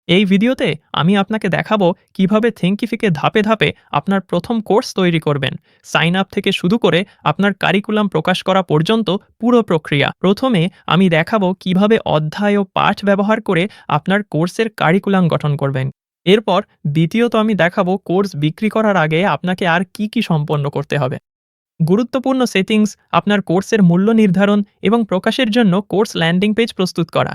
এই ভিডিওতে আমি আপনাকে দেখাবো কিভাবে থিঙ্কিফিকে ধাপে ধাপে আপনার প্রথম কোর্স তৈরি করবেন, সাইন আপ থেকে শুরু করে আপনার কারিকুলাম প্রকাশ করা পর্যন্ত পুরো প্রক্রিয়া। প্রথমে আমি দেখাবো কিভাবে অধ্যায় ও পাঠ ব্যবহার করে আপনার কোর্সের কারিকুলাম গঠন করবেন। এরপর দ্বিতীয়ত আমি দেখাবো কোর্স বিক্রি করার আগে আপনাকে আর কি কি সম্পন্ন করতে হবে। গুরুত্বপূর্ণ সেটিংস, আপনার কোর্সের মূল্য নির্ধারণ এবং প্রকাশের জন্য কোর্স ল্যান্ডিং পেজ প্রস্তুত করা।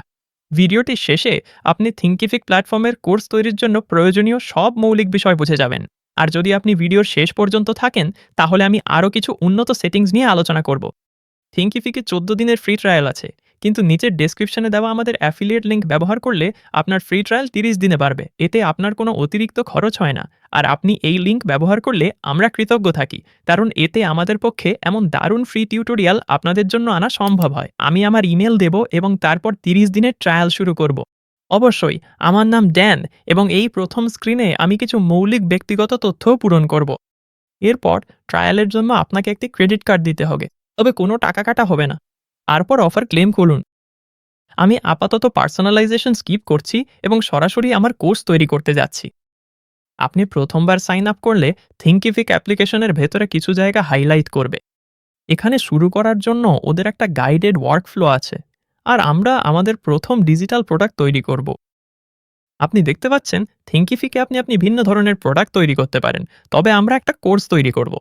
ভিডিওটির শেষে আপনি থিঙ্কিফিক প্ল্যাটফর্মের কোর্স তৈরির জন্য প্রয়োজনীয় সব মৌলিক বিষয় বুঝে যাবেন। আর যদি আপনি ভিডিওর শেষ পর্যন্ত থাকেন, তাহলে আমি আরও কিছু উন্নত সেটিংস নিয়ে আলোচনা করব। থিঙ্কিফিকে 14 দিনের ফ্রি ট্রায়াল আছে, কিন্তু নিচের ডেসক্রিপশনে দেওয়া আমাদের অ্যাফিলিয়েট লিঙ্ক ব্যবহার করলে আপনার ফ্রি ট্রায়াল 30 দিনে বাড়বে। এতে আপনার কোনো অতিরিক্ত খরচ হয় না। আর আপনি এই লিঙ্ক ব্যবহার করলে আমরা কৃতজ্ঞ থাকি, কারণ এতে আমাদের পক্ষে এমন দারুণ ফ্রি টিউটোরিয়াল আপনাদের জন্য আনা সম্ভব হয়। আমি আমার ইমেল দেব এবং তারপর 30 দিনের ট্রায়াল শুরু করব। অবশ্যই আমার নাম ড্যান, এবং এই প্রথম স্ক্রিনে আমি কিছু মৌলিক ব্যক্তিগত তথ্যও পূরণ করব। এরপর ট্রায়ালের জন্য আপনাকে একটি ক্রেডিট কার্ড দিতে হবে, তবে কোনো টাকা কাটা হবে না। তারপর অফার ক্লেম করুন। আমি আপাতত পার্সোনালাইজেশন স্কিপ করছি এবং সরাসরি আমার কোর্স তৈরি করতে যাচ্ছি। আপনি প্রথমবার সাইন আপ করলে থিঙ্কিফিক অ্যাপ্লিকেশনের ভেতরে কিছু জায়গা হাইলাইট করবে। এখানে শুরু করার জন্য ওদের একটা গাইডেড ওয়ার্কফ্লো আছে, আর আমরা আমাদের প্রথম ডিজিটাল প্রোডাক্ট তৈরি করব। আপনি দেখতে পাচ্ছেন থিঙ্কিফিকে আপনি ভিন্ন ধরনের প্রোডাক্ট তৈরি করতে পারেন, তবে আমরা একটা কোর্স তৈরি করব।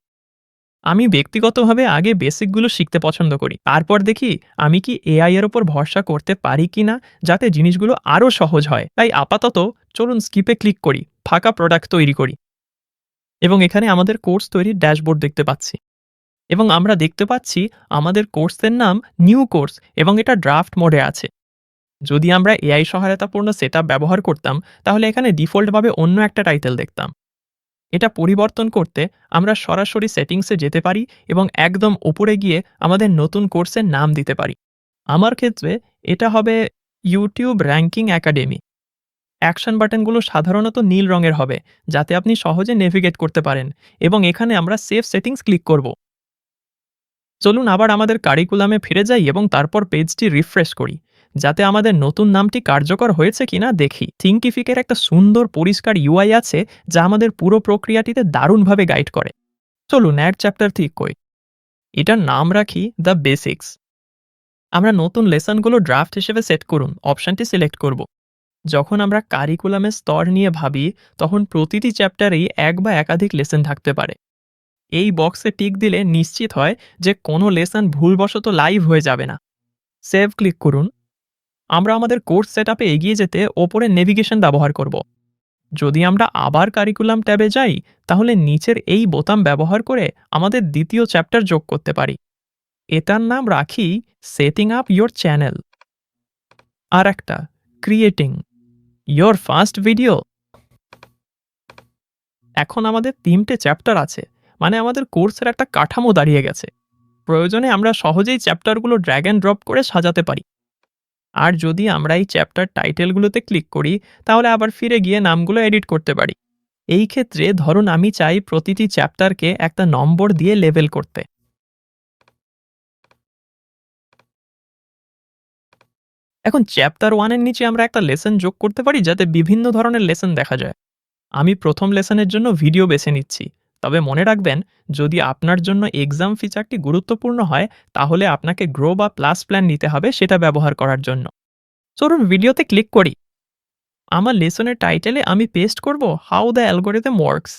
আমি ব্যক্তিগতভাবে আগে বেসিকগুলো শিখতে পছন্দ করি, তারপর দেখি আমি কি এআই এর ওপর ভরসা করতে পারি কিনা, যাতে জিনিসগুলো আরও সহজ হয়। তাই আপাতত চলুন স্কিপে ক্লিক করি, ফাঁকা প্রোডাক্ট তৈরি করি। এবং এখানে আমাদের কোর্স তৈরির ড্যাশবোর্ড দেখতে পাচ্ছি, এবং আমরা দেখতে পাচ্ছি আমাদের কোর্সের নাম নিউ কোর্স, এবং এটা ড্রাফট মোডে আছে। যদি আমরা এআই সহায়তাপূর্ণ সেটআপ ব্যবহার করতাম, তাহলে এখানে ডিফল্টভাবে অন্য একটা টাইটেল দেখতাম। এটা পরিবর্তন করতে আমরা সরাসরি সেটিংসে যেতে পারি এবং একদম উপরে গিয়ে আমাদের নতুন কোর্সের নাম দিতে পারি। আমার ক্ষেত্রে এটা হবে ইউটিউব র্যাঙ্কিং একাডেমি। অ্যাকশন বাটনগুলো সাধারণত নীল রঙের হবে, যাতে আপনি সহজে নেভিগেট করতে পারেন, এবং এখানে আমরা সেভ সেটিংস ক্লিক করব। চলুন আবার আমাদের কারিকুলামে ফিরে যাই এবং তারপর পেজটি রিফ্রেশ করি, যাতে আমাদের নতুন নামটি কার্যকর হয়েছে কিনা দেখি। থিঙ্কিফিকের একটা সুন্দর পরিষ্কার ইউআই আছে, যা আমাদের পুরো প্রক্রিয়াটিতে দারুণভাবে গাইড করে। চলুন অ্যাড চ্যাপ্টার ঠিক করি। এটার নাম রাখি দ্য বেসিক্স। আমরা নতুন লেসনগুলো ড্রাফট হিসেবে সেট করুন অপশনটি সিলেক্ট করব। যখন আমরা কারিকুলামের স্তর নিয়ে ভাবি, তখন প্রতিটি চ্যাপ্টারেই এক বা একাধিক লেসন থাকতে পারে। এই বক্সে টিক দিলে নিশ্চিত হয় যে কোনো লেসন ভুলবশত লাইভ হয়ে যাবে না। সেভ ক্লিক করুন। আমরা আমাদের কোর্স সেটআপে এগিয়ে যেতে ওপরে নেভিগেশন ব্যবহার করব। যদি আমরা আবার কারিকুলাম ট্যাবে যাই, তাহলে নিচের এই বোতাম ব্যবহার করে আমাদের দ্বিতীয় চ্যাপ্টার যোগ করতে পারি। এটার নাম রাখি সেটিং আপ ইয়োর চ্যানেল। আর একটা ক্রিয়েটিং ইয়োর ফার্স্ট ভিডিও। এখন আমাদের 3টে চ্যাপ্টার আছে, মানে আমাদের কোর্সের একটা কাঠামো দাঁড়িয়ে গেছে। প্রয়োজনে আমরা সহজেই চ্যাপ্টারগুলো ড্র্যাগ অ্যান্ড ড্রপ করে সাজাতে পারি। আর যদি আমরা এই চ্যাপ্টার টাইটেলগুলোতে ক্লিক করি, তাহলে আবার ফিরে গিয়ে নামগুলো এডিট করতে পারি। এই ক্ষেত্রে ধরুন আমি চাই প্রতিটি চ্যাপ্টারকে একটা নম্বর দিয়ে লেবেল করতে। এখন চ্যাপ্টার 1 এর নিচে আমরা একটা লেসন যোগ করতে পারি, যাতে বিভিন্ন ধরনের লেসন দেখা যায়। আমি প্রথম লেসনের জন্য ভিডিও বেছে নিচ্ছি, তবে মনে রাখবেন, যদি আপনার জন্য এক্সাম ফিচারটি গুরুত্বপূর্ণ হয়, তাহলে আপনাকে গ্রো বা প্লাস প্ল্যান নিতে হবে সেটা ব্যবহার করার জন্য। চলুন ভিডিওতে ক্লিক করি। আমার লেসনের টাইটেলে আমি পেস্ট করব হাউ দ্য অ্যালগোরিদম ওয়ার্কস।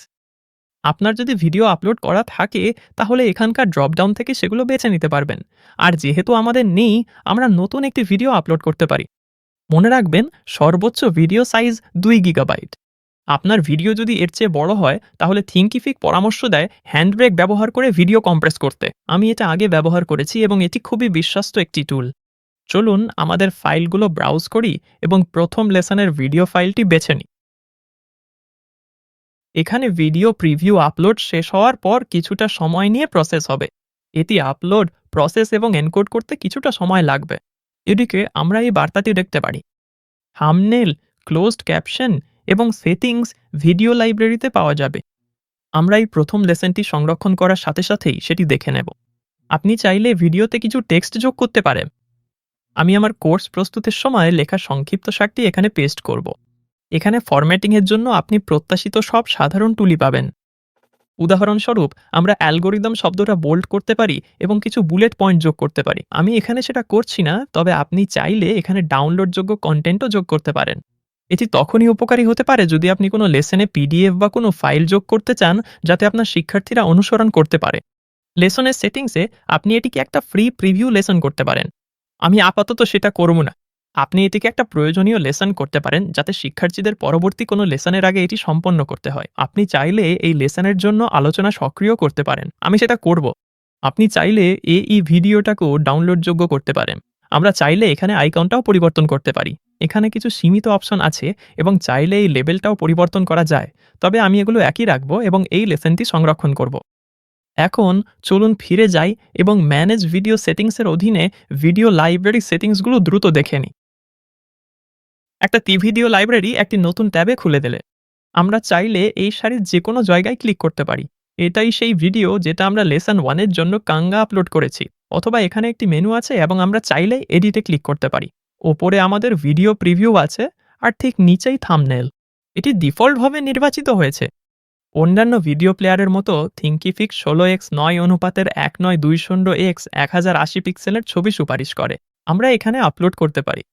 আপনার যদি ভিডিও আপলোড করা থাকে, তাহলে এখানকার ড্রপডাউন থেকে সেগুলো বেছে নিতে পারবেন। আর যেহেতু আমাদের নেই, আমরা নতুন একটি ভিডিও আপলোড করতে পারি। মনে রাখবেন, সর্বোচ্চ ভিডিও সাইজ 2 গিগাবাইট। আপনার ভিডিও যদি এর চেয়ে বড় হয়, তাহলে থিঙ্কিফিক পরামর্শ দেয় হ্যান্ডব্রেক ব্যবহার করে ভিডিও কম্প্রেস করতে। আমি এটা আগে ব্যবহার করেছি এবং এটি খুবই বিশ্বাস্ত একটি টুল। চলুন আমাদের ফাইলগুলো ব্রাউজ করি এবং প্রথম লেসনের ভিডিও ফাইলটি বেছে নিই। এখানে ভিডিও প্রিভিউ আপলোড শেষ হওয়ার পর কিছুটা সময় নিয়ে প্রসেস হবে। এটি আপলোড, প্রসেস এবং এনকোড করতে কিছুটা সময় লাগবে। এদিকে আমরা এই বার্তাটি দেখতে পারি, থাম্বনেল, ক্লোজড ক্যাপশন এবং সেটিংস ভিডিও লাইব্রেরিতে পাওয়া যাবে। আমরা এই প্রথম লেসনটি সংরক্ষণ করার সাথে সাথেই সেটি দেখে নেব। আপনি চাইলে ভিডিওতে কিছু টেক্সট যোগ করতে পারেন। আমি আমার কোর্স প্রস্তুতের সময় লেখা সংক্ষিপ্ত সারটি এখানে পেস্ট করব। এখানে ফরম্যাটিংয়ের জন্য আপনি প্রত্যাশিত সব সাধারণ টুলই পাবেন। উদাহরণস্বরূপ, আমরা অ্যালগরিদম শব্দটা বোল্ড করতে পারি এবং কিছু বুলেট পয়েন্ট যোগ করতে পারি। আমি এখানে সেটা করছি না, তবে আপনি চাইলে এখানে ডাউনলোডযোগ্য কনটেন্টও যোগ করতে পারেন। এটি তখনই উপকারী হতে পারে যদি আপনি কোনো লেসনে পিডিএফ বা কোনো ফাইল যোগ করতে চান, যাতে আপনার শিক্ষার্থীরা অনুসরণ করতে পারে। লেসনের সেটিংসে আপনি এটিকে একটা ফ্রি প্রিভিউ লেসন করতে পারেন। আমি আপাতত সেটা করব না। আপনি এটিকে একটা প্রয়োজনীয় লেসন করতে পারেন, যাতে শিক্ষার্থীদের পরবর্তী কোনো লেসনের আগে এটি সম্পন্ন করতে হয়। আপনি চাইলে এই লেসনের জন্য আলোচনা সক্রিয় করতে পারেন। আমি সেটা করব। আপনি চাইলে এই ভিডিওটাকেও ডাউনলোডযোগ্য করতে পারেন। আমরা চাইলে এখানে আইকনটাও পরিবর্তন করতে পারি। এখানে কিছু সীমিত অপশন আছে এবং চাইলে এই লেবেলটাও পরিবর্তন করা যায়। তবে আমি এগুলো একই রাখবো এবং এই লেসনটি সংরক্ষণ করব। এখন চলুন ফিরে যাই এবং ম্যানেজ ভিডিও সেটিংসের অধীনে ভিডিও লাইব্রেরি সেটিংসগুলো দ্রুত দেখে নিই। একটা ভিডিও লাইব্রেরি একটি নতুন ট্যাবে খুলে দিলে আমরা চাইলে এই সারির যে কোনো জায়গায় ক্লিক করতে পারি। এটাই সেই ভিডিও যেটা আমরা লেসন 1 এর জন্য কাঙ্গা আপলোড করেছি। অথবা এখানে একটি মেনু আছে এবং আমরা চাইলে এডিটে ক্লিক করতে পারি। ওপরে আমাদের ভিডিও প্রিভিউ আছে আর ঠিক নিচেই থাম্বনেল। এটি ডিফল্টভাবে নির্বাচিত হয়েছে। অন্যান্য ভিডিও প্লেয়ারের মতো থিঙ্কিফিক্স 16x 9:1920x 1080 পিক্সেলের ছবি সুপারিশ করে। আমরা এখানে আপলোড করতে পারি।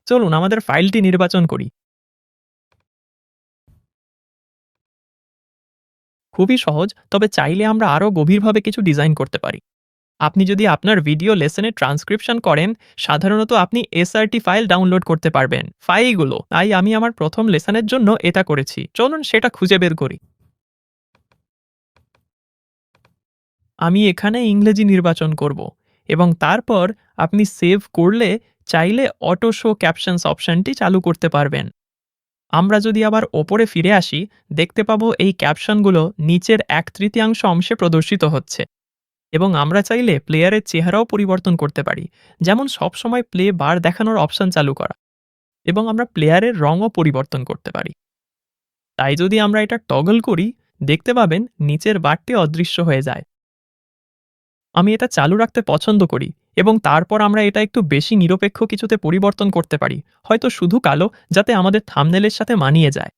চলুন আমাদের ফাইলটি নির্বাচন করি। খুবই সহজ, তবে চাইলে আমরা আরও গভীরভাবে কিছু ডিজাইন করতে পারি। আপনি যদি আপনার ভিডিও লেসনে ট্রান্সক্রিপশন করেন, সাধারণত আপনি এসআরটি ফাইল ডাউনলোড করতে পারবেন। ফাইলগুলো তাই আমি আমার প্রথম লেসনের জন্য এটা করেছি। চলুন সেটা খুঁজে বের করি। আমি এখানে ইংরেজি নির্বাচন করব এবং তারপর আপনি সেভ করলে চাইলে অটো শো ক্যাপশনস অপশনটি চালু করতে পারবেন। আমরা যদি আবার ওপরে ফিরে আসি, দেখতে পাবো এই ক্যাপশনগুলো নিচের 1/3 অংশে প্রদর্শিত হচ্ছে এবং আমরা চাইলে প্লেয়ারের চেহারাও পরিবর্তন করতে পারি, যেমন সবসময় প্লে বার দেখানোর অপশন চালু করা, এবং আমরা প্লেয়ারের রঙও পরিবর্তন করতে পারি। তাই যদি আমরা এটা টগল করি, দেখতে পাবেন নিচের বারটি অদৃশ্য হয়ে যায়। আমি এটা চালু রাখতে পছন্দ করি এবং তারপর আমরা এটা একটু বেশি নিরপেক্ষ কিছুতে পরিবর্তন করতে পারি, হয়তো শুধু কালো, যাতে আমাদের থাম্বনেলের সাথে মানিয়ে যায়।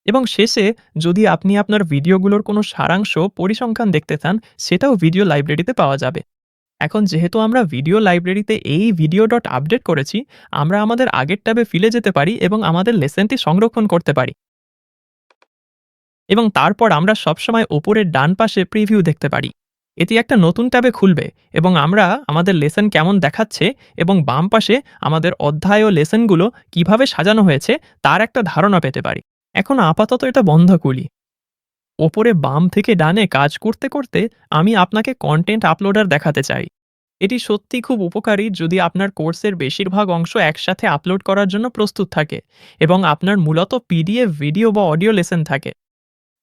এবং শেষে, যদি আপনি আপনার ভিডিওগুলোর কোনো সারাংশ পরিসংখ্যান দেখতে চান, সেটাও ভিডিও লাইব্রেরিতে পাওয়া যাবে। এখন যেহেতু আমরা ভিডিও লাইব্রেরিতে এই ভিডিও ডট আপডেট করেছি, আমরা আমাদের আগের ট্যাবে ফিরে যেতে পারি এবং আমাদের লেসনটি সংরক্ষণ করতে পারি। এবং তারপর আমরা সবসময় ওপরের ডান পাশে প্রিভিউ দেখতে পারি। এটি একটা নতুন ট্যাবে খুলবে এবং আমরা আমাদের লেসন কেমন দেখাচ্ছে এবং বাম পাশে আমাদের অধ্যায় ও লেসনগুলো কিভাবে সাজানো হয়েছে তার একটা ধারণা পেতে পারি। এখন আপাতত এটা বন্ধ করি। ওপরে বাম থেকে ডানে কাজ করতে করতে আমি আপনাকে কন্টেন্ট আপলোডার দেখাতে চাই। এটি সত্যি খুব উপকারী যদি আপনার কোর্সের বেশিরভাগ অংশ একসাথে আপলোড করার জন্য প্রস্তুত থাকে এবং আপনার মূলত পিডিএফ, ভিডিও বা অডিও লেসন থাকে।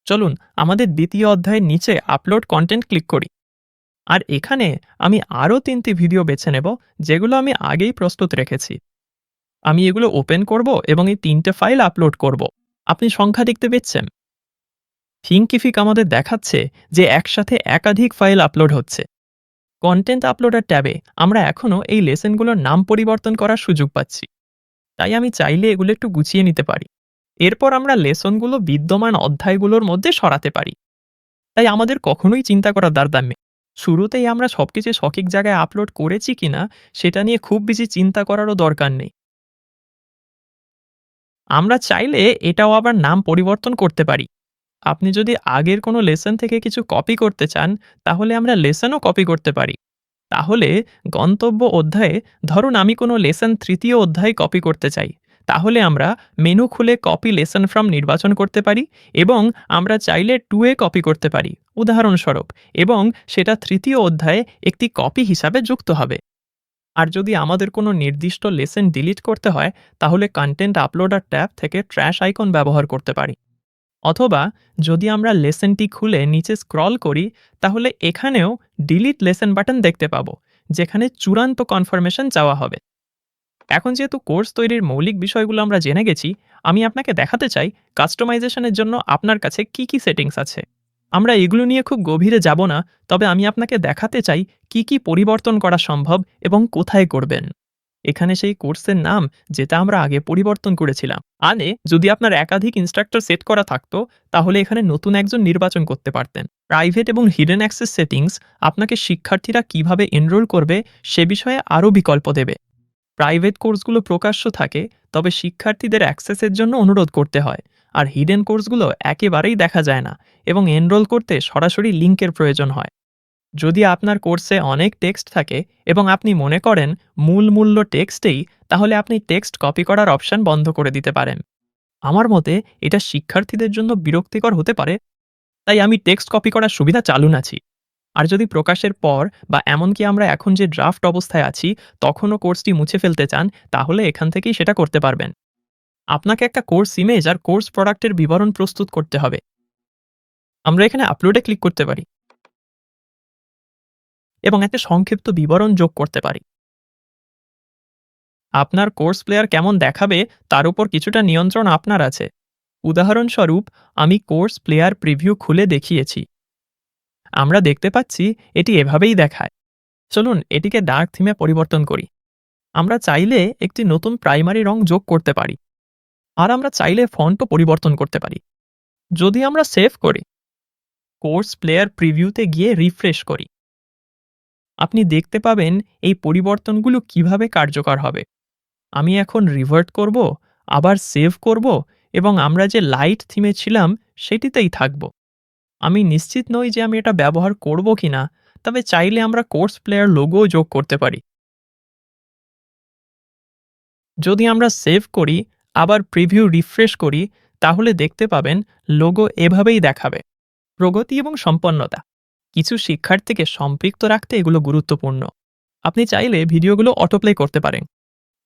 চলুন আমাদের দ্বিতীয় অধ্যায়ের নিচে আপলোড কন্টেন্ট ক্লিক করি। আর এখানে আমি আরও 3টি ভিডিও বেছে নেব, যেগুলো আমি আগেই প্রস্তুত রেখেছি। আমি এগুলো ওপেন করব এবং এই 3টে ফাইল আপলোড করব। আপনি সংখ্যা দেখতে পেয়েছেন? থিঙ্কিফিক আমাদের দেখাচ্ছে যে একসাথে একাধিক ফাইল আপলোড হচ্ছে। কন্টেন্ট আপলোডার ট্যাবে আমরা এখনও এই লেসনগুলোর নাম পরিবর্তন করার সুযোগ পাচ্ছি। তাই আমি চাইলে এগুলো একটু গুছিয়ে নিতে পারি। এরপর আমরা লেসনগুলো বিদ্যমান অধ্যায়গুলোর মধ্যে সরাতে পারি। তাই আমাদের কখনোই চিন্তা করার দরকার নেই। শুরুতেই আমরা সবকিছু সঠিক জায়গায় আপলোড করেছি কিনা সেটা নিয়ে খুব বেশি চিন্তা করারও দরকার নেই। আমরা চাইলে এটাও আবার নাম পরিবর্তন করতে পারি। আপনি যদি আগের কোনো লেসন থেকে কিছু কপি করতে চান, তাহলে আমরা লেসনও কপি করতে পারি। তাহলে গন্তব্য অধ্যায়ে, ধরুন আমি কোনো লেসন 3য় অধ্যায় কপি করতে চাই, তাহলে আমরা মেনু খুলে কপি লেসন ফ্রম নির্বাচন করতে পারি এবং আমরা চাইলে 2 এ কপি করতে পারি, উদাহরণস্বরূপ, এবং সেটা 3য় অধ্যায়ে একটি কপি হিসাবে যুক্ত হবে। আর যদি আমাদের কোনো নির্দিষ্ট লেসন ডিলিট করতে হয়, তাহলে কন্টেন্ট আপলোডার ট্যাব থেকে ট্র্যাশ আইকন ব্যবহার করতে পারি। অথবা যদি আমরা লেসনটি খুলে নিচে স্ক্রল করি, তাহলে এখানেও ডিলিট লেসন বাটন দেখতে পাবো, যেখানে চূড়ান্ত কনফার্মেশন চাওয়া হবে। এখন যেহেতু কোর্স তৈরির মৌলিক বিষয়গুলো আমরা জেনে গেছি, আমি আপনাকে দেখাতে চাই কাস্টমাইজেশনের জন্য আপনার কাছে কি কি সেটিংস আছে। আমরা এগুলো নিয়ে খুব গভীরে যাব না, তবে আমি আপনাকে দেখাতে চাই কি কি পরিবর্তন করা সম্ভব এবং কোথায় করবেন। এখানে সেই কোর্সের নাম যেটা আমরা আগে পরিবর্তন করেছিলাম। যদি আপনার একাধিক ইনস্ট্রাক্টর সেট করা থাকতো, তাহলে এখানে নতুন একজন নির্বাচন করতে পারতেন। প্রাইভেট এবং হিডেন অ্যাক্সেস সেটিংস আপনাকে শিক্ষার্থীরা কিভাবে এনরোল করবে সে বিষয়ে আরও বিকল্প দেবে। প্রাইভেট কোর্সগুলো প্রকাশ্য থাকে, তবে শিক্ষার্থীদের অ্যাক্সেসের জন্য অনুরোধ করতে হয়। আর হিডেন কোর্সগুলো একেবারেই দেখা যায় না এবং এনরোল করতে সরাসরি লিঙ্কের প্রয়োজন হয়। যদি আপনার কোর্সে অনেক টেক্সট থাকে এবং আপনি মনে করেন মূল মূল্য টেক্সটেই, তাহলে আপনি টেক্সট কপি করার অপশন বন্ধ করে দিতে পারেন। আমার মতে এটা শিক্ষার্থীদের জন্য বিরক্তিকর হতে পারে, তাই আমি টেক্সট কপি করার সুবিধা চালু আছি। আর যদি প্রকাশের পর বা এমনকি আমরা এখন যে ড্রাফট অবস্থায় আছি তখনও কোর্সটি মুছে ফেলতে চান, তাহলে এখান থেকেই সেটা করতে পারবেন। আপনাকে একটা কোর্স ইমেজ আর কোর্স প্রোডাক্টের বিবরণ প্রস্তুত করতে হবে। আমরা এখানে আপলোডে ক্লিক করতে পারি এবং একটা সংক্ষিপ্ত বিবরণ যোগ করতে পারি। আপনার কোর্স প্লেয়ার কেমন দেখাবে তার উপর কিছুটা নিয়ন্ত্রণ আপনার আছে। উদাহরণস্বরূপ, আমি কোর্স প্লেয়ার প্রিভিউ খুলে দেখিয়েছি। আমরা দেখতে পাচ্ছি এটি এভাবেই দেখায়। চলুন এটিকে ডার্ক থিমে পরিবর্তন করি। আমরা চাইলে একটি নতুন প্রাইমারি রং যোগ করতে পারি, আর আমরা চাইলে ফন্টও পরিবর্তন করতে পারি। যদি আমরা সেভ করি, কোর্স প্লেয়ার প্রিভিউতে গিয়ে রিফ্রেশ করি, আপনি দেখতে পাবেন এই পরিবর্তনগুলো কিভাবে কার্যকর হবে। আমি এখন রিভার্ট করব, আবার সেভ করব এবং আমরা যে লাইট থিমে ছিলাম সেটিতেই থাকব। আমি নিশ্চিত নই যে আমি এটা ব্যবহার করব কিনা, তবে চাইলে আমরা কোর্স প্লেয়ার লোগোও যোগ করতে পারি। যদি আমরা সেভ করি, আবার প্রিভিউ রিফ্রেশ করি, তাহলে দেখতে পাবেন লোগো এভাবেই দেখাবে। প্রগতি এবং সম্পন্নতা। কিছু শিক্ষার্থীকে সম্পৃক্ত রাখতে এগুলো গুরুত্বপূর্ণ। আপনি চাইলে ভিডিওগুলো অটোপ্লে করতে পারেন।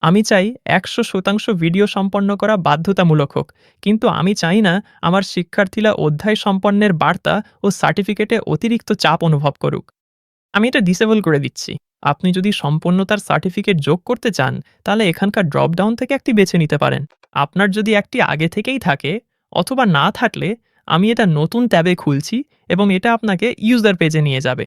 আমি চাই 100% ভিডিও সম্পন্ন করা বাধ্যতামূলক হোক, কিন্তু আমি চাই না আমার শিক্ষার্থীরা অধ্যায় সম্পন্নের বার্তা ও সার্টিফিকেটে অতিরিক্ত চাপ অনুভব করুক। আমি এটা ডিসেবল করে দিচ্ছি। আপনি যদি সম্পন্নতার সার্টিফিকেট যোগ করতে চান, তাহলে এখানকার ড্রপডাউন থেকে একটি বেছে নিতে পারেন। আপনার যদি একটি আগে থেকেই থাকে অথবা না থাকলে, আমি এটা নতুন ট্যাবে খুলছি এবং এটা আপনাকে ইউজার পেজে নিয়ে যাবে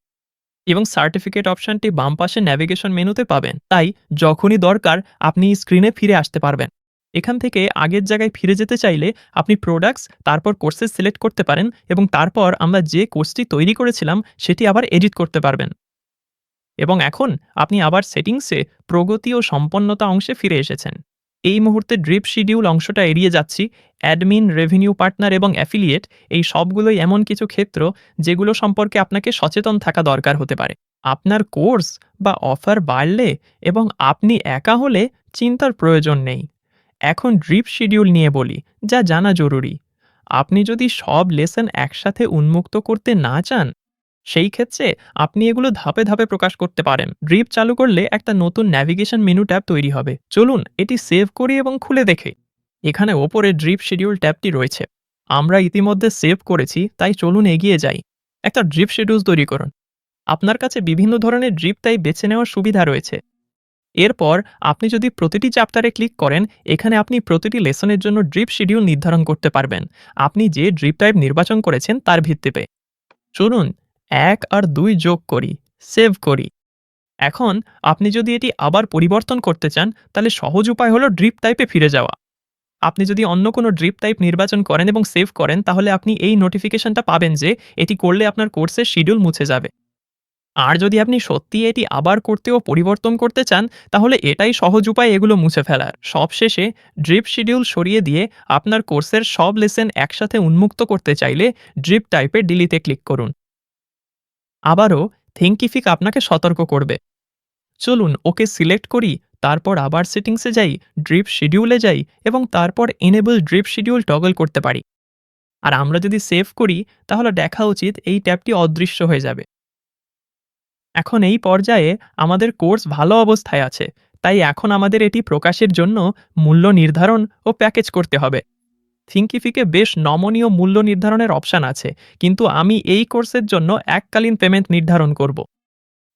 এবং সার্টিফিকেট অপশনটি বাম পাশে ন্যাভিগেশন মেনুতে পাবেন। তাই যখনই দরকার আপনি স্ক্রিনে ফিরে আসতে পারবেন। এখান থেকে আগের জায়গায় ফিরে যেতে চাইলে আপনি প্রোডাক্টস তারপর কোর্সেস সিলেক্ট করতে পারেন এবং তারপর আমরা যে কোর্সটি তৈরি করেছিলাম সেটি আবার এডিট করতে পারবেন। এবং এখন আপনি আবার সেটিংসে প্রগতি ও সম্পন্নতা অংশে ফিরে এসেছেন। এই মুহূর্তে ড্রিপ শিডিউল অংশটা এড়িয়ে যাচ্ছি। অ্যাডমিন, রেভিনিউ পার্টনার এবং অ্যাফিলিয়েট, এই সবগুলোই এমন কিছু ক্ষেত্র যেগুলো সম্পর্কে আপনাকে সচেতন থাকা দরকার হতে পারে। আপনার কোর্স বা অফার বাড়লে এবং আপনি একা হলে চিন্তার প্রয়োজন নেই। এখন ড্রিপ শিডিউল নিয়ে বলি, যা জানা জরুরি। আপনি যদি সব লেসন একসাথে উন্মুক্ত করতে না চান, সেই ক্ষেত্রে আপনি এগুলো ধাপে ধাপে প্রকাশ করতে পারেন। ড্রিপ চালু করলে একটা নতুন ন্যাভিগেশন মেনু ট্যাব তৈরি হবে। চলুন এটি সেভ করি এবং খুলে দেখে। এখানে ওপরে ড্রিপ শিডিউল ট্যাবটি রয়েছে। আমরা ইতিমধ্যে সেভ করেছি, তাই চলুন এগিয়ে যাই। একটা ড্রিপ শিডিউল তৈরি করুন। আপনার কাছে বিভিন্ন ধরনের ড্রিপ টাইপ বেছে নেওয়ার সুবিধা রয়েছে। এরপর আপনি যদি প্রতিটি চ্যাপ্টারে ক্লিক করেন, এখানে আপনি প্রতিটি লেসনের জন্য ড্রিপ শিডিউল নির্ধারণ করতে পারবেন আপনি যে ড্রিপ টাইপ নির্বাচন করেছেন তার ভিত্তিতে। চলুন 1 আর 2 যোগ করি, সেভ করি। এখন আপনি যদি এটি আবার পরিবর্তন করতে চান, তাহলে সহজ উপায় হলো ড্রিপ টাইপে ফিরে যাওয়া। আপনি যদি অন্য কোনো ড্রিপ টাইপ নির্বাচন করেন এবং সেভ করেন, তাহলে আপনি এই নোটিফিকেশনটা পাবেন যে এটি করলে আপনার কোর্সের শিডিউল মুছে যাবে। আর যদি আপনি সত্যিই এটি আবার করতে ও পরিবর্তন করতে চান, তাহলে এটাই সহজ উপায় এগুলো মুছে ফেলার। সবশেষে ড্রিপ শিডিউল সরিয়ে দিয়ে আপনার কোর্সের সব লেসন একসাথে উন্মুক্ত করতে চাইলে ড্রিপ টাইপে ডিলিটে ক্লিক করুন। আবারও থিঙ্কিফিক আপনাকে সতর্ক করবে। চলুন ওকে সিলেক্ট করি, তারপর আবার সেটিংসে যাই, ড্রিপ শিডিউলে যাই এবং তারপর এনেবল ড্রিপ শিডিউল টগল করতে পারি। আর আমরা যদি সেভ করি, তাহলে দেখা উচিত এই ট্যাবটি অদৃশ্য হয়ে যাবে। এখন এই পর্যায়ে আমাদের কোর্স ভালো অবস্থায় আছে, তাই এখন আমাদের এটি প্রকাশের জন্য মূল্য নির্ধারণ ও প্যাকেজ করতে হবে। থিঙ্কিফিকে বেশ নমনীয় মূল্য নির্ধারণের অপশান আছে, কিন্তু আমি এই কোর্সের জন্য এককালীন পেমেন্ট নির্ধারণ করব।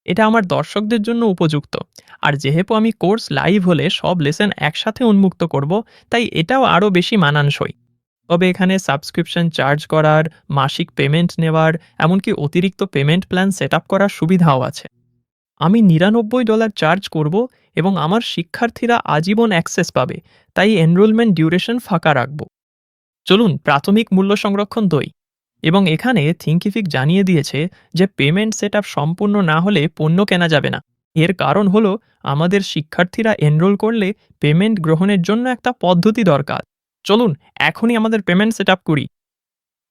এটা আমার দর্শকদের জন্য উপযুক্ত। আর যেহেতু আমি কোর্স লাইভ হলে সব লেসন একসাথে উন্মুক্ত করব, তাই এটাও আরও বেশি মানানসই। তবে এখানে সাবস্ক্রিপশন চার্জ করার, মাসিক পেমেন্ট নেওয়ার, এমনকি অতিরিক্ত পেমেন্ট প্ল্যান সেট আপ করার সুবিধাও আছে। আমি $99 চার্জ করব এবং আমার শিক্ষার্থীরা আজীবন অ্যাক্সেস পাবে, তাই এনরোলমেন্ট ডিউরেশন ফাঁকা রাখব। চলুন প্রাথমিক মূল্য সংরক্ষণ দই। এবং এখানে থিঙ্কিফিক জানিয়ে দিয়েছে যে পেমেন্ট সেটআপ সম্পূর্ণ না হলে পণ্য কেনা যাবে না। এর কারণ হলো আমাদের শিক্ষার্থীরা এনরোল করলে পেমেন্ট গ্রহণের জন্য একটা পদ্ধতি দরকার। চলুন এখনই আমাদের পেমেন্ট সেটআপ করি।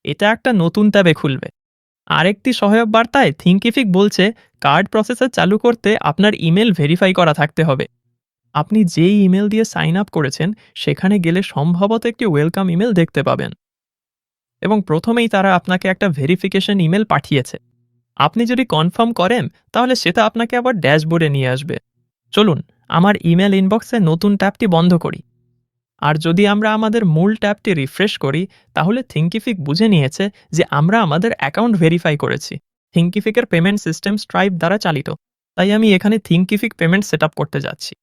এটা একটা নতুন ট্যাবে খুলবে। আরেকটি সহায়ক বার্তায় থিঙ্কিফিক বলছে কার্ড প্রসেসর চালু করতে আপনার ইমেল ভেরিফাই করা থাকতে হবে। আপনি যেই ইমেল দিয়ে সাইন আপ করেছেন সেখানে গেলে সম্ভবত একটি ওয়েলকাম ইমেল দেখতে পাবেন, এবং প্রথমেই তারা আপনাকে একটা ভেরিফিকেশন ইমেল পাঠিয়েছে। আপনি যদি কনফার্ম করেন তাহলে সেটা আপনাকে আবার ড্যাশবোর্ডে নিয়ে আসবে। চলুন আমার ইমেল ইনবক্সে নতুন ট্যাবটি বন্ধ করি। আর যদি আমরা আমাদের মূল ট্যাবটি রিফ্রেশ করি তাহলে থিঙ্কিফিক বুঝে নিয়েছে যে আমরা আমাদের অ্যাকাউন্ট ভেরিফাই করেছি। থিঙ্কিফিকের পেমেন্ট সিস্টেম স্ট্রাইপ দ্বারা চালিত, তাই আমি এখানে থিঙ্কিফিক পেমেন্ট সেট করতে যাচ্ছি।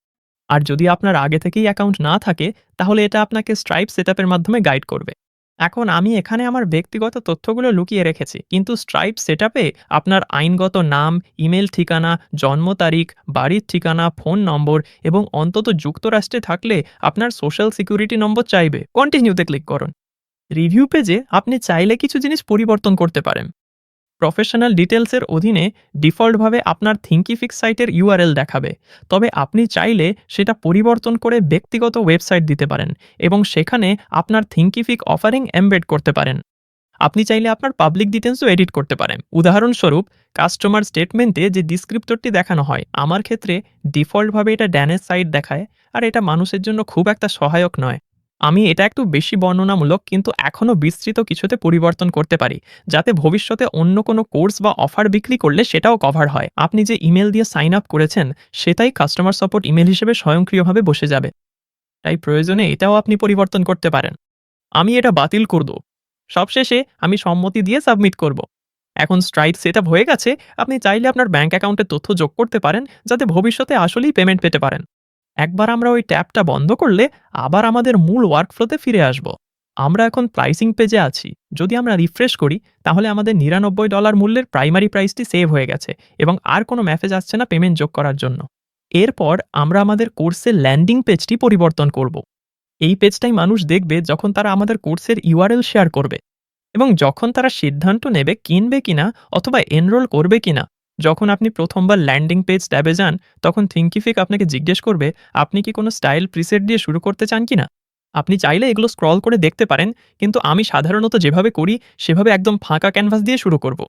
আর যদি আপনার আগে থেকেই অ্যাকাউন্ট না থাকে তাহলে এটা আপনাকে স্ট্রাইপ সেটআপের মাধ্যমে গাইড করবে। এখন আমি এখানে আমার ব্যক্তিগত তথ্যগুলো লুকিয়ে রেখেছি, কিন্তু স্ট্রাইপ সেটআপে আপনার আইনগত নাম, ইমেল ঠিকানা, জন্ম তারিখ, বাড়ির ঠিকানা, ফোন নম্বর এবং অন্তত যুক্তরাষ্ট্রে থাকলে আপনার সোশ্যাল সিকিউরিটি নম্বর চাইবে। কন্টিনিউতে ক্লিক করুন। রিভিউ পেজে আপনি চাইলে কিছু জিনিস পরিবর্তন করতে পারেন। প্রফেশনাল ডিটেলসের অধীনে ডিফল্টভাবে আপনার থিঙ্কিফিক সাইটের ইউআরএল দেখাবে, তবে আপনি চাইলে সেটা পরিবর্তন করে ব্যক্তিগত ওয়েবসাইট দিতে পারেন এবং সেখানে আপনার থিঙ্কিফিক অফারিং এমবেড করতে পারেন। আপনি চাইলে আপনার পাবলিক ডিটেলসও এডিট করতে পারেন। উদাহরণস্বরূপ কাস্টমার স্টেটমেন্টে যে ডিসক্রিপ্টরটি দেখানো হয়, আমার ক্ষেত্রে ডিফল্টভাবে এটা ড্যানের সাইট দেখায়, আর এটা মানুষের জন্য খুব একটা সহায়ক নয়। আমি এটা একটু বেশি বর্ণনামূলক কিন্তু এখনও বিস্তৃত কিছুতে পরিবর্তন করতে পারি, যাতে ভবিষ্যতে অন্য কোনো কোর্স বা অফার বিক্রি করলে সেটাও কভার হয়। আপনি যে ইমেল দিয়ে সাইন আপ করেছেন সেটাই কাস্টমার সাপোর্ট ইমেল হিসেবে স্বয়ংক্রিয়ভাবে বসে যাবে, তাই প্রয়োজনে এটাও আপনি পরিবর্তন করতে পারেন। আমি এটা বাতিল করব। সবশেষে আমি সম্মতি দিয়ে সাবমিট করব। এখন স্ট্রাইপ সেটআপ হয়ে গেছে। আপনি চাইলে আপনার ব্যাংক অ্যাকাউন্টের তথ্য যোগ করতে পারেন, যাতে ভবিষ্যতে আসলেই পেমেন্ট পেতে পারেন। একবার আমরা ওই ট্যাবটা বন্ধ করলে আবার আমাদের মূল ওয়ার্কফ্লোতে ফিরে আসব। আমরা এখন প্রাইসিং পেজে আছি। যদি আমরা রিফ্রেশ করি তাহলে আমাদের $99 মূল্যের প্রাইমারি প্রাইসটি সেভ হয়ে গেছে এবং আর কোনো মেসেজ আসছে না পেমেন্ট যোগ করার জন্য। এরপর আমরা আমাদের কোর্সের ল্যান্ডিং পেজটি পরিবর্তন করব। এই পেজটাই মানুষ দেখবে যখন তারা আমাদের কোর্সের ইউআরএল শেয়ার করবে এবং যখন তারা সিদ্ধান্ত নেবে কিনবে কিনা অথবা এনরোল করবে কিনা। যখন আপনি প্রথমবার ল্যান্ডিং পেজ ট্যাবে যান তখন থিঙ্কিফিক আপনাকে জিজ্ঞেস করবে আপনি কি কোনো স্টাইল প্রিসেট দিয়ে শুরু করতে চান কিনা। আপনি চাইলে এগুলো স্ক্রল করে দেখতে পারেন, কিন্তু আমি সাধারণত যেভাবে করি সেভাবে একদম ফাঁকা ক্যানভাস দিয়ে শুরু করব।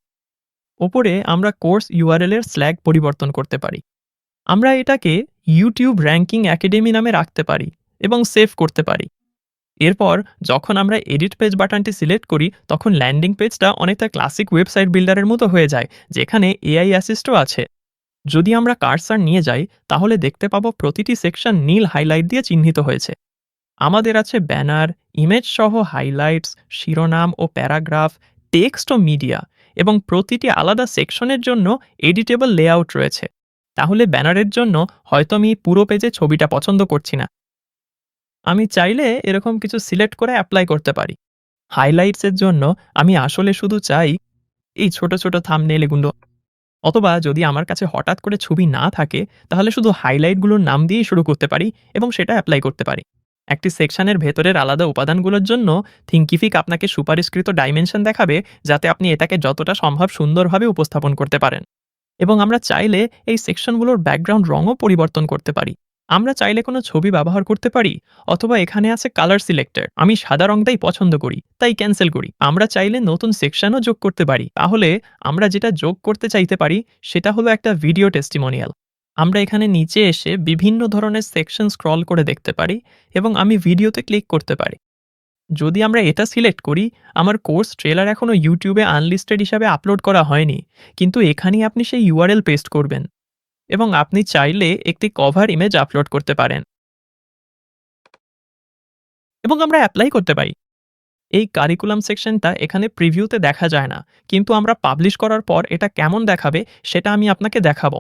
ওপরে আমরা কোর্স ইউআরএল এর স্ল্যাগ পরিবর্তন করতে পারি। আমরা এটাকে ইউটিউব র্যাঙ্কিং একাডেমি নামে রাখতে পারি এবং সেভ করতে পারি। এরপর যখন আমরা এডিট পেজ বাটনটি সিলেক্ট করি তখন ল্যান্ডিং পেজটা অনেকটা ক্লাসিক ওয়েবসাইট বিল্ডারের মতো হয়ে যায়, যেখানে এআই অ্যাসিস্টও আছে। যদি আমরা কার্সার নিয়ে যাই তাহলে দেখতে পাবো প্রতিটি সেকশন নীল হাইলাইট দিয়ে চিহ্নিত হয়েছে। আমাদের আছে ব্যানার, ইমেজ সহ হাইলাইটস, শিরোনাম ও প্যারাগ্রাফ, টেক্সট ও মিডিয়া, এবং প্রতিটি আলাদা সেকশনের জন্য এডিটেবল লেআউট রয়েছে। তাহলে ব্যানারের জন্য হয়তো আমি পুরো পেজে ছবিটা পছন্দ করছি না, আমি চাইলে এরকম কিছু সিলেক্ট করে অ্যাপ্লাই করতে পারি। হাইলাইটসের জন্য আমি আসলে শুধু চাই এই ছোট ছোট থাম্বনেল এগুলো, অথবা যদি আমার কাছে হঠাৎ করে ছবি না থাকে তাহলে শুধু হাইলাইটগুলোর নাম দিয়েই শুরু করতে পারি এবং সেটা অ্যাপ্লাই করতে পারি। একটি সেকশনের ভেতরের আলাদা উপাদানগুলোর জন্য থিঙ্কিফিক আপনাকে সুপারিশকৃত ডাইমেনশন দেখাবে, যাতে আপনি এটাকে যতটা সম্ভব সুন্দরভাবে উপস্থাপন করতে পারেন। এবং আমরা চাইলে এই সেকশনগুলোর ব্যাকগ্রাউন্ড রঙও পরিবর্তন করতে পারি। আমরা চাইলে কোনো ছবি ব্যবহার করতে পারি, অথবা এখানে আছে কালার সিলেক্টর। আমি সাদা রংটাই পছন্দ করি তাই ক্যান্সেল করি। আমরা চাইলে নতুন সেকশনও যোগ করতে পারি। তাহলে আমরা যেটা যোগ করতে চাইতে পারি সেটা হলো একটা ভিডিও টেস্টিমোনিয়াল। আমরা এখানে নিচে এসে বিভিন্ন ধরনের সেকশন স্ক্রল করে দেখতে পারি এবং আমি ভিডিওতে ক্লিক করতে পারি। যদি আমরা এটা সিলেক্ট করি, আমার কোর্স ট্রেলার এখনও ইউটিউবে আনলিস্টেড হিসাবে আপলোড করা হয়নি, কিন্তু এখানেই আপনি সেই ইউআরএল পেস্ট করবেন এবং আপনি চাইলে একটি কভার ইমেজ আপলোড করতে পারেন এবং আমরা অ্যাপ্লাই করতে পারি। এই কারিকুলাম সেকশনটা এখানে প্রিভিউতে দেখা যায় না, কিন্তু আমরা পাবলিশ করার পর এটা কেমন দেখাবে সেটা আমি আপনাকে দেখাবো।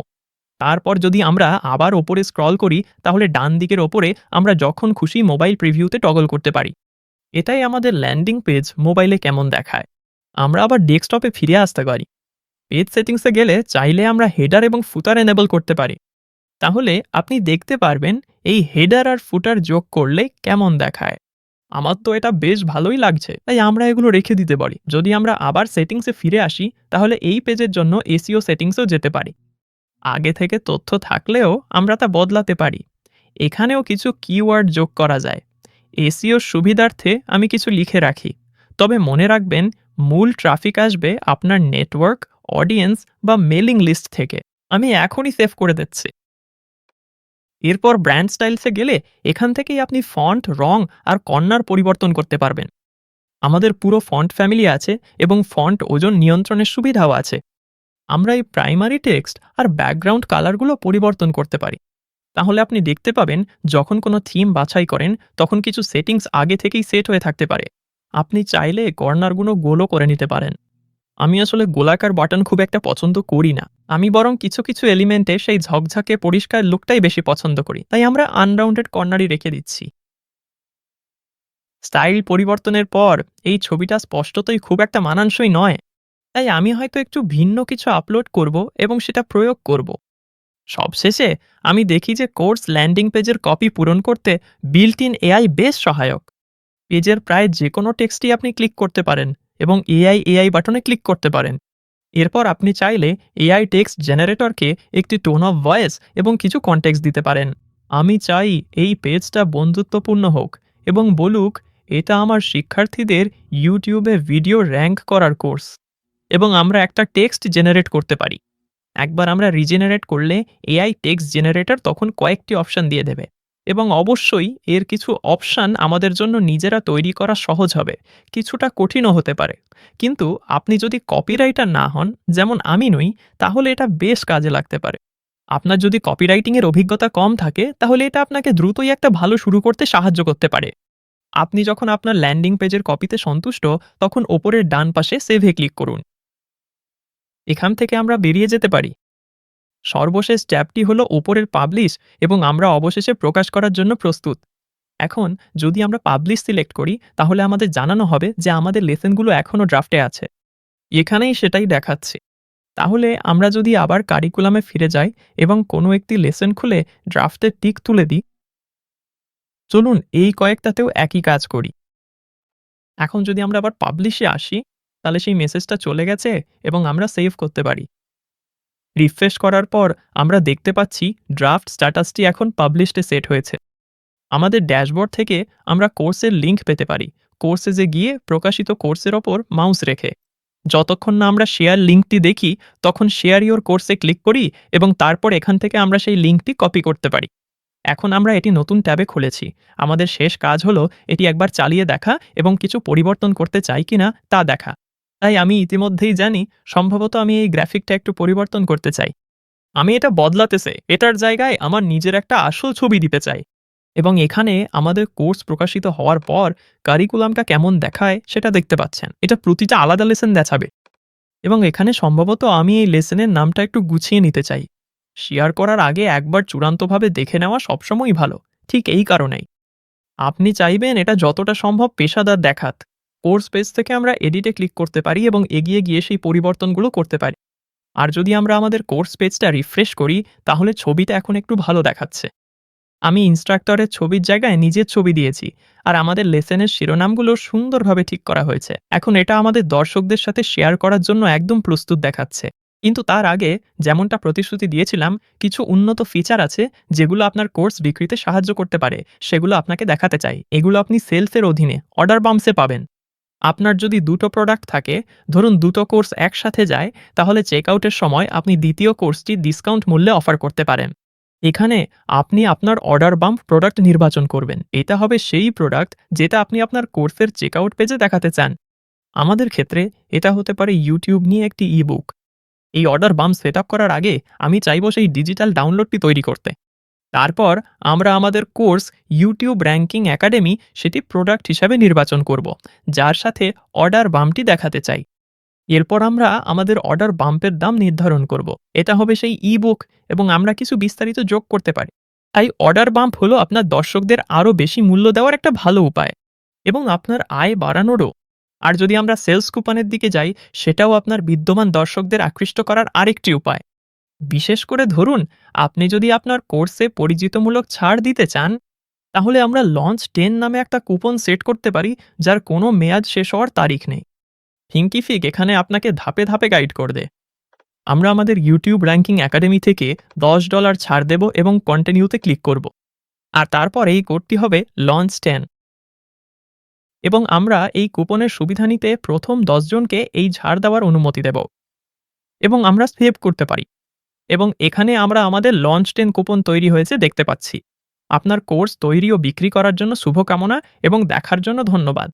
তারপর যদি আমরা আবার ওপরে স্ক্রল করি তাহলে ডান দিকের ওপরে আমরা যখন খুশি মোবাইল প্রিভিউতে টগল করতে পারি। এটাই আমাদের ল্যান্ডিং পেজ মোবাইলে কেমন দেখায়। আমরা আবার ডেস্কটপে ফিরে আসতে পারি। পেজ সেটিংসে গেলে চাইলে আমরা হেডার এবং ফুটার এনেবল করতে পারি। তাহলে আপনি দেখতে পারবেন এই হেডার আর ফুটার যোগ করলে কেমন দেখায়। আমার তো এটা বেশ ভালোই লাগছে, তাই আমরা এগুলো রেখে দিতে পারি। যদি আমরা আবার সেটিংসে ফিরে আসি, তাহলে এই পেজের জন্য এসইও সেটিংসেও যেতে পারি। আগে থেকে তথ্য থাকলেও আমরা তা বদলাতে পারি। এখানেও কিছু কিওয়ার্ড যোগ করা যায়। এসইওর সুবিধার্থে আমি কিছু লিখে রাখি। তবে মনে রাখবেন, মূল ট্রাফিক আসবে আপনার নেটওয়ার্ক, অডিয়েন্স বা মেলিং লিস্ট থেকে। আমি এখনই সেভ করে দিচ্ছি। এরপর ব্র্যান্ড স্টাইলসে গেলে এখান থেকেই আপনি ফন্ট, রং আর কর্নার পরিবর্তন করতে পারবেন। আমাদের পুরো ফন্ট ফ্যামিলি আছে এবং ফন্ট ওজন নিয়ন্ত্রণের সুবিধাও আছে। আমরা এই প্রাইমারি টেক্সট আর ব্যাকগ্রাউন্ড কালারগুলো পরিবর্তন করতে পারি। তাহলে আপনি দেখতে পাবেন, যখন কোনো থিম বাছাই করেন তখন কিছু সেটিংস আগে থেকেই সেট হয়ে থাকতে পারে। আপনি চাইলে কর্নারগুলো গোলও করে নিতে পারেন। আমি আসলে গোলাকার বাটন খুব একটা পছন্দ করি না। আমি বরং কিছু কিছু এলিমেন্টে সেই ঝকঝকে পরিষ্কার লুকটাই বেশি পছন্দ করি, তাই আমরা আনরাউন্ডেড কর্নারই রেখে দিচ্ছি। স্টাইল পরিবর্তনের পর এই ছবিটা স্পষ্টতই খুব একটা মানানসই নয়, তাই আমি হয়তো একটু ভিন্ন কিছু আপলোড করব এবং সেটা প্রয়োগ করব। সবশেষে আমি দেখি যে কোর্স ল্যান্ডিং পেজের কপি পূরণ করতে বিল্ট ইন এআই বেশ সহায়ক। পেজের প্রায় যে কোনো টেক্সটই আপনি ক্লিক করতে পারেন এবং এআই বাটনে ক্লিক করতে পারেন। এরপর আপনি চাইলে এআই টেক্সট জেনারেটরকে একটি টোন অফ ভয়েস এবং কিছু কনটেক্সট দিতে পারেন। আমি চাই এই পেজটা বন্ধুত্বপূর্ণ হোক এবং বলুক, এটা আমার শিক্ষার্থীদের ইউটিউবে ভিডিও র্যাঙ্ক করার কোর্স। এবং আমরা একটা টেক্সট জেনারেট করতে পারি। একবার আমরা রিজেনারেট করলে এআই টেক্সট জেনারেটর তখন কয়েকটি অপশন দিয়ে দেবে। এবং অবশ্যই এর কিছু অপশন আমাদের জন্য নিজেরা তৈরি করা সহজ হবে, কিছুটা কঠিনও হতে পারে। কিন্তু আপনি যদি কপিরাইটার না হন, যেমন আমি নই, তাহলে এটা বেশ কাজে লাগতে পারে। আপনার যদি কপিরাইটিংয়ের অভিজ্ঞতা কম থাকে, তাহলে এটা আপনাকে দ্রুতই একটা ভালো শুরু করতে সাহায্য করতে পারে। আপনি যখন আপনার ল্যান্ডিং পেজের কপিতে সন্তুষ্ট, তখন ওপরের ডান পাশে সেভে ক্লিক করুন। এখান থেকে আমরা বেরিয়ে যেতে পারি। সর্বশেষ ট্যাবটি হলো উপরের পাবলিশ এবং আমরা অবশেষে প্রকাশ করার জন্য প্রস্তুত। এখন যদি আমরা পাবলিশ সিলেক্ট করি, তাহলে আমাদের জানানো হবে যে আমাদের লেসনগুলো এখনও ড্রাফটে আছে। এখানেই সেটাই দেখাচ্ছে। তাহলে আমরা যদি আবার কারিকুলামে ফিরে যাই এবং কোনো একটি লেসন খুলে ড্রাফটের টিক তুলে দিই, চলুন এই কয়েকটাতেও একই কাজ করি। এখন যদি আমরা আবার পাবলিশে আসি, তাহলে সেই মেসেজটা চলে গেছে এবং আমরা সেভ করতে পারি। রিফ্রেশ করার পর আমরা দেখতে পাচ্ছি ড্রাফট স্ট্যাটাসটি এখন পাবলিশডে সেট হয়েছে। আমাদের ড্যাশবোর্ড থেকে আমরা কোর্সের লিঙ্ক পেতে পারি। কোর্সেসে গিয়ে প্রকাশিত কোর্সের ওপর মাউস রেখে যতক্ষণ না আমরা শেয়ার লিঙ্কটি দেখি, তখন শেয়ার ইওর কোর্সে ক্লিক করি এবং তারপর এখান থেকে আমরা সেই লিঙ্কটি কপি করতে পারি। এখন আমরা এটি নতুন ট্যাবে খুলেছি। আমাদের শেষ কাজ হলো এটি একবার চালিয়ে দেখা এবং কিছু পরিবর্তন করতে চাই কিনা তা দেখা। তাই আমি ইতিমধ্যেই জানি, সম্ভবত আমি এই গ্রাফিকটা একটু পরিবর্তন করতে চাই। আমি এটা বদলাতে চাই, এটার জায়গায় আমার নিজের একটা আসল ছবি দিতে চাই। এবং এখানে আমাদের কোর্স প্রকাশিত হওয়ার পর কারিকুলামটা কেমন দেখায় সেটা দেখতে পাচ্ছেন। এটা প্রতিটা আলাদা লেসন দেখাবে এবং এখানে সম্ভবত আমি এই লেসনের নামটা একটু গুছিয়ে নিতে চাই। শেয়ার করার আগে একবার চূড়ান্তভাবে দেখে নেওয়া সবসময়ই ভালো। ঠিক এই কারণেই আপনি চাইবেন এটা যতটা সম্ভব পেশাদার দেখাত। কোর্স পেজ থেকে আমরা এডিটে ক্লিক করতে পারি এবং এগিয়ে গিয়ে সেই পরিবর্তনগুলো করতে পারি। আর যদি আমরা আমাদের কোর্স পেজটা রিফ্রেশ করি, তাহলে ছবিটা এখন একটু ভালো দেখাচ্ছে। আমি ইনস্ট্রাক্টরের ছবির জায়গায় নিজের ছবি দিয়েছি আর আমাদের লেসনের শিরোনামগুলো সুন্দরভাবে ঠিক করা হয়েছে। এখন এটা আমাদের দর্শকদের সাথে শেয়ার করার জন্য একদম প্রস্তুত দেখাচ্ছে। কিন্তু তার আগে, যেমনটা প্রতিশ্রুতি দিয়েছিলাম, কিছু উন্নত ফিচার আছে যেগুলো আপনার কোর্স বিক্রিতে সাহায্য করতে পারে। সেগুলো আপনাকে দেখাতে চাই। এগুলো আপনি সেলসের অধীনে অর্ডার বাম্পসে পাবেন। আপনার যদি দুটো প্রোডাক্ট থাকে, ধরুন দুটো কোর্স একসাথে যায়, তাহলে চেকআউটের সময় আপনি দ্বিতীয় কোর্সটি ডিসকাউন্ট মূল্যে অফার করতে পারেন। এখানে আপনি আপনার অর্ডার বাম্প প্রোডাক্ট নির্বাচন করবেন। এটা হবে সেই প্রোডাক্ট যেটা আপনি আপনার কোর্সের চেকআউট পেজে দেখাতে চান। আমাদের ক্ষেত্রে এটা হতে পারে ইউটিউব নিয়ে একটি ই-বুক। এই অর্ডার বাম্প সেট আপ করার আগে আমি চাইব সেই ডিজিটাল ডাউনলোডটি তৈরি করতে। তারপর আমরা আমাদের কোর্স ইউটিউব র্যাঙ্কিং একাডেমি সেটি প্রোডাক্ট হিসাবে নির্বাচন করব, যার সাথে অর্ডার বাম্পটি দেখাতে চাই। এরপর আমরা আমাদের অর্ডার বাম্পের দাম নির্ধারণ করব। এটা হবে সেই ই-বুক এবং আমরা কিছু বিস্তারিত যোগ করতে পারি। তাই অর্ডার বাম্প হলো আপনার দর্শকদের আরও বেশি মূল্য দেওয়ার একটা ভালো উপায় এবং আপনার আয় বাড়ানোরও। আর যদি আমরা সেলস কুপনের দিকে যাই, সেটাও আপনার বিদ্যমান দর্শকদের আকৃষ্ট করার আরেকটি উপায়। বিশেষ করে ধরুন, আপনি যদি আপনার কোর্সে পরিচিতমূলক ছাড় দিতে চান, তাহলে আমরা লঞ্চ 10 নামে একটা কুপন সেট করতে পারি, যার কোনো মেয়াদ শেষ হওয়ার তারিখ নেই। থিঙ্কিফিক এখানে আপনাকে ধাপে ধাপে গাইড করবে। আমরা আমাদের ইউটিউব র্যাঙ্কিং একাডেমি থেকে $10 ছাড় দেব এবং কন্টিনিউতে ক্লিক করব। আর তারপর এই কোডটি হবে লঞ্চ 10, এবং আমরা এই কুপনের সুবিধা নিতে প্রথম 10 জনকে এই ছাড় দেওয়ার অনুমতি দেব, এবং আমরা সেভ করতে পারি। এবং এখানে আমরা আমাদের লঞ্চ 10 কুপন তৈরি হয়েছে দেখতে পাচ্ছি। আপনার কোর্স তৈরি ও বিক্রি করার জন্য শুভকামনা এবং দেখার জন্য ধন্যবাদ।